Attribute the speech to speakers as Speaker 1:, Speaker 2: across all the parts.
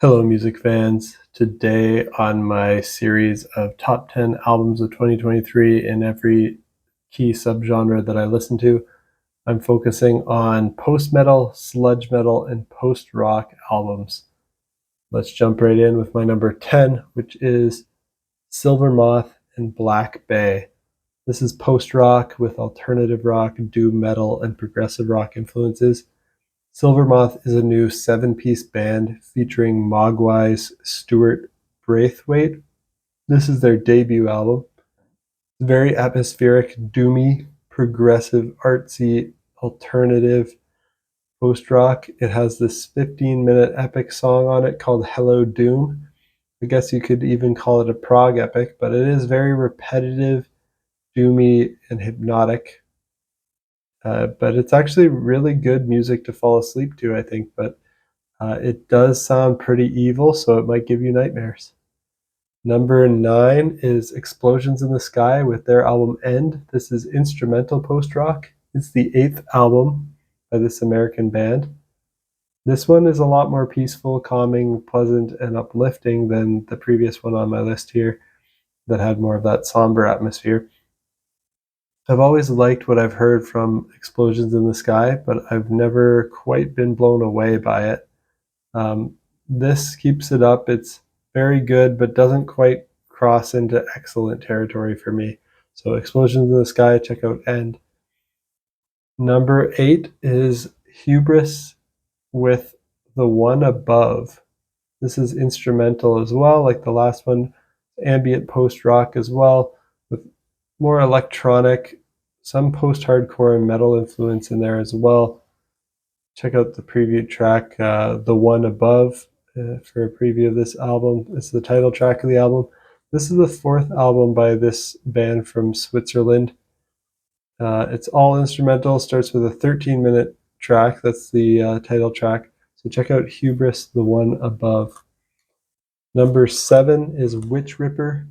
Speaker 1: Hello, music fans. Today, on my series of top 10 albums of 2023 in every key subgenre that I listen to, I'm focusing on post metal, sludge metal, and post rock albums. Let's jump right in with my number 10, which is Silver Moth and Black Bay. This is post rock with alternative rock, doom metal, and progressive rock influences. Silvermoth is a new 7-piece band featuring Mogwai's Stuart Braithwaite. This is their debut album. It's very atmospheric, doomy, progressive, artsy, alternative post-rock. It has this 15-minute epic song on it called Hello Doom. I guess you could even call it a prog epic, but it is very repetitive, doomy, and hypnotic. But it's actually really good music to fall asleep to, I think. But it does sound pretty evil, so it might give you nightmares. Number 9 is Explosions in the Sky with their album End. This is instrumental post-rock. It's the 8th album by this American band. This one is a lot more peaceful, calming, pleasant, and uplifting than the previous one on my list here that had more of that somber atmosphere. I've always liked what I've heard from Explosions in the Sky, but I've never quite been blown away by it. This keeps it up. It's very good, but doesn't quite cross into excellent territory for me. So Explosions in the Sky, check out End. Number 8 is Hubris with The One Above. This is instrumental as well, like the last one, ambient post-rock as well, with more electronic, some post-hardcore and metal influence in there as well. Check out the preview track, The One Above, for a preview of this album. It's the title track of the album. This is the 4th album by this band from Switzerland. It's all instrumental, starts with a 13-minute track. That's the title track. So check out Hubris, The One Above. Number 7 is Witch Ripper.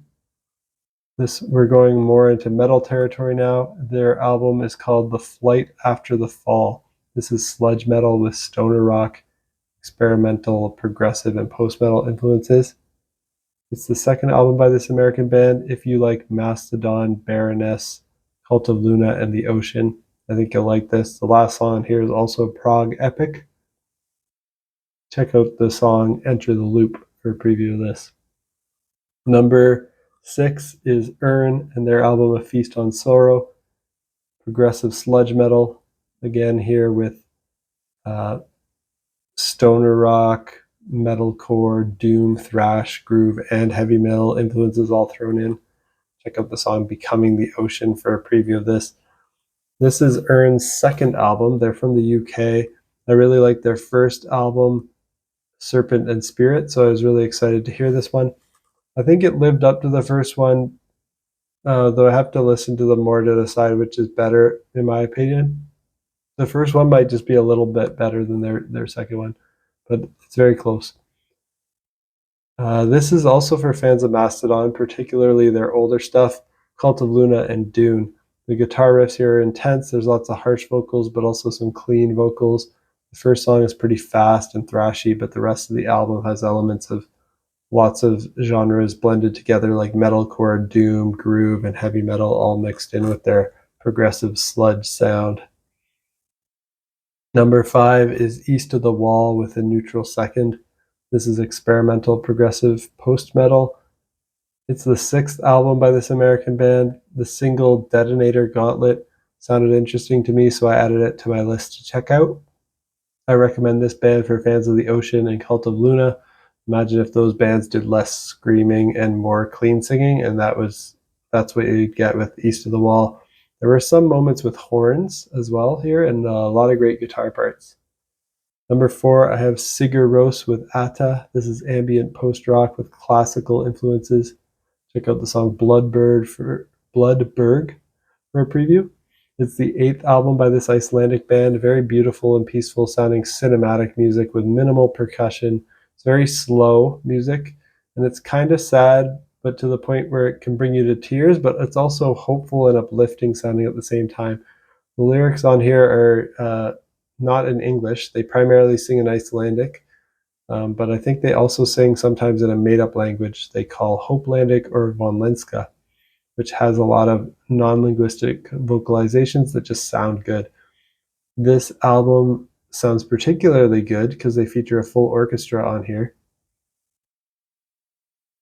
Speaker 1: We're going more into metal territory now. Their album is called The Flight After the Fall. This is sludge metal with stoner rock, experimental, progressive, and post-metal influences. It's the 2nd album by this American band. If you like Mastodon, Baroness, Cult of Luna, and The Ocean, I think you'll like this. The last song here is also prog epic. Check out the song Enter the Loop for a preview of this. Number 6 is Urn and their album A Feast on Sorrow. Progressive sludge metal, again here with stoner rock, metalcore, doom, thrash, groove, and heavy metal influences all thrown in. Check out the song Becoming the Ocean for a preview of this. This is Urn's 2nd album. They're from the UK. I really liked their first album, Serpent and Spirit, so I was really excited to hear this one. I think it lived up to the first one, though I have to listen to them more to decide which is better, in my opinion. The first one might just be a little bit better than their second one, but it's very close. This is also for fans of Mastodon, particularly their older stuff, Cult of Luna and Dune. The guitar riffs here are intense. There's lots of harsh vocals, but also some clean vocals. The first song is pretty fast and thrashy, but the rest of the album has elements of lots of genres blended together, like metalcore, doom, groove, and heavy metal, all mixed in with their progressive sludge sound. Number 5 is East of the Wall with a neutral second. This is experimental progressive post-metal. It's the 6th album by this American band. The single Detonator Gauntlet sounded interesting to me, so I added it to my list to check out. I recommend this band for fans of The Ocean and Cult of Luna. Imagine if those bands did less screaming and more clean singing, and that's what you'd get with East of the Wall. There were some moments with horns as well here, and a lot of great guitar parts. Number 4, I have Sigur Rós with Atta. This is ambient post-rock with classical influences. Check out the song Bloodberg for a preview. It's the 8th album by this Icelandic band. Very beautiful and peaceful sounding cinematic music with minimal percussion. It's very slow music, and it's kind of sad, but to the point where it can bring you to tears, but it's also hopeful and uplifting sounding at the same time. The lyrics on here are not in English. They primarily sing in Icelandic. but I think they also sing sometimes in a made-up language they call Hopelandic or Von Lenska, which has a lot of non-linguistic vocalizations that just sound good. This album sounds particularly good because they feature a full orchestra on here.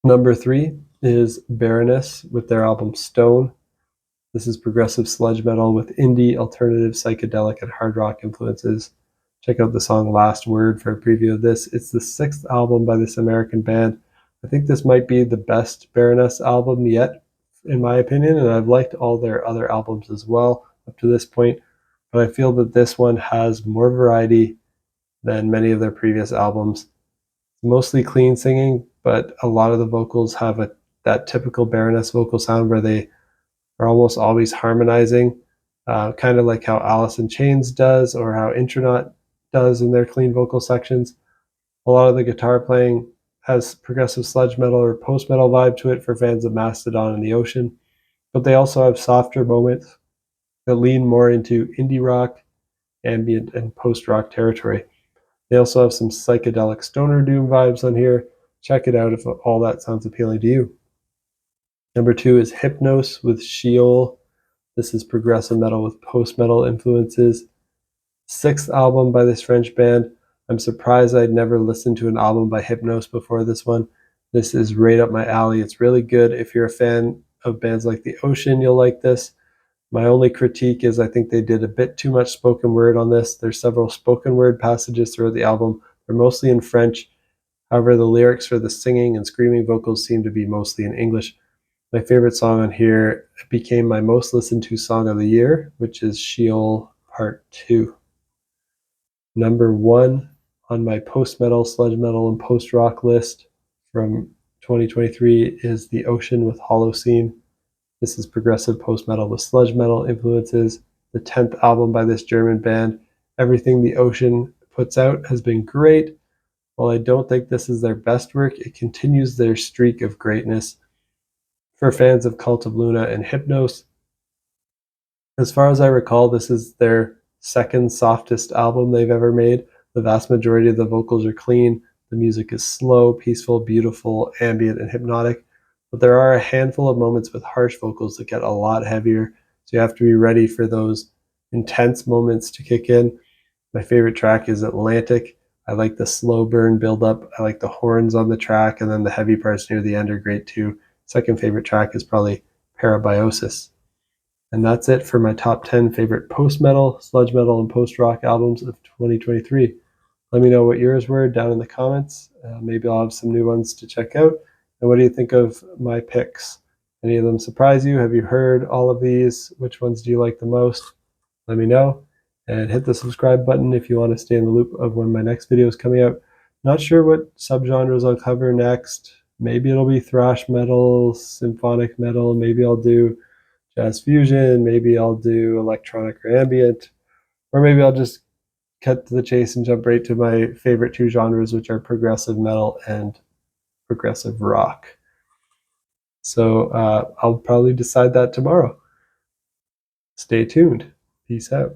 Speaker 1: Number 3 is Baroness with their album Stone. This is progressive sludge metal with indie, alternative, psychedelic, and hard rock influences. Check out the song Last Word for a preview of this. It's the 6th album by this American band. I think this might be the best Baroness album yet, in my opinion, and I've liked all their other albums as well up to this point, but I feel that this one has more variety than many of their previous albums. Mostly clean singing, but a lot of the vocals have that typical Baroness vocal sound where they are almost always harmonizing, kind of like how Alice in Chains does or how Intronaut does in their clean vocal sections. A lot of the guitar playing has progressive sludge metal or post-metal vibe to it for fans of Mastodon and the Ocean, but they also have softer moments that lean more into indie rock, ambient, and post-rock territory. They also have some psychedelic stoner doom vibes on here. Check it out if all that sounds appealing to you. Number 2 is Hypnos with Sheol. This is progressive metal with post-metal influences. 6th album by this French band. I'm surprised I'd never listened to an album by Hypnos before this one. This is right up my alley. It's really good. If you're a fan of bands like The Ocean, you'll like this. My only critique is I think they did a bit too much spoken word on this. There's several spoken word passages throughout the album. They're mostly in French. However, the lyrics for the singing and screaming vocals seem to be mostly in English. My favorite song on here became my most listened to song of the year, which is Sheol Part 2. Number 1 on my post-metal, sludge metal, and post-rock list from 2023 is The Ocean with Holocene. This is progressive post-metal with sludge metal influences. The 10th album by this German band. Everything The Ocean puts out has been great. While I don't think this is their best work, it continues their streak of greatness. For fans of Cult of Luna and Hypnos, as far as I recall, this is their second softest album they've ever made. The vast majority of the vocals are clean. The music is slow, peaceful, beautiful, ambient, and hypnotic. But there are a handful of moments with harsh vocals that get a lot heavier, so you have to be ready for those intense moments to kick in. My favorite track is Atlantic. I like the slow burn build up. I like the horns on the track, and then the heavy parts near the end are great too. Second favorite track is probably Parabiosis. And that's it for my top 10 favorite post-metal, sludge metal, and post-rock albums of 2023. Let me know what yours were down in the comments. Maybe I'll have some new ones to check out. And what do you think of my picks? Any of them surprise you? Have you heard all of these? Which ones do you like the most? Let me know. And hit the subscribe button if you want to stay in the loop of when my next video is coming out. Not sure what subgenres I'll cover next. Maybe it'll be thrash metal, symphonic metal. Maybe I'll do jazz fusion. Maybe I'll do electronic or ambient. Or maybe I'll just cut to the chase and jump right to my favorite two genres, which are progressive metal and progressive rock. So I'll probably decide that tomorrow. Stay tuned. Peace out.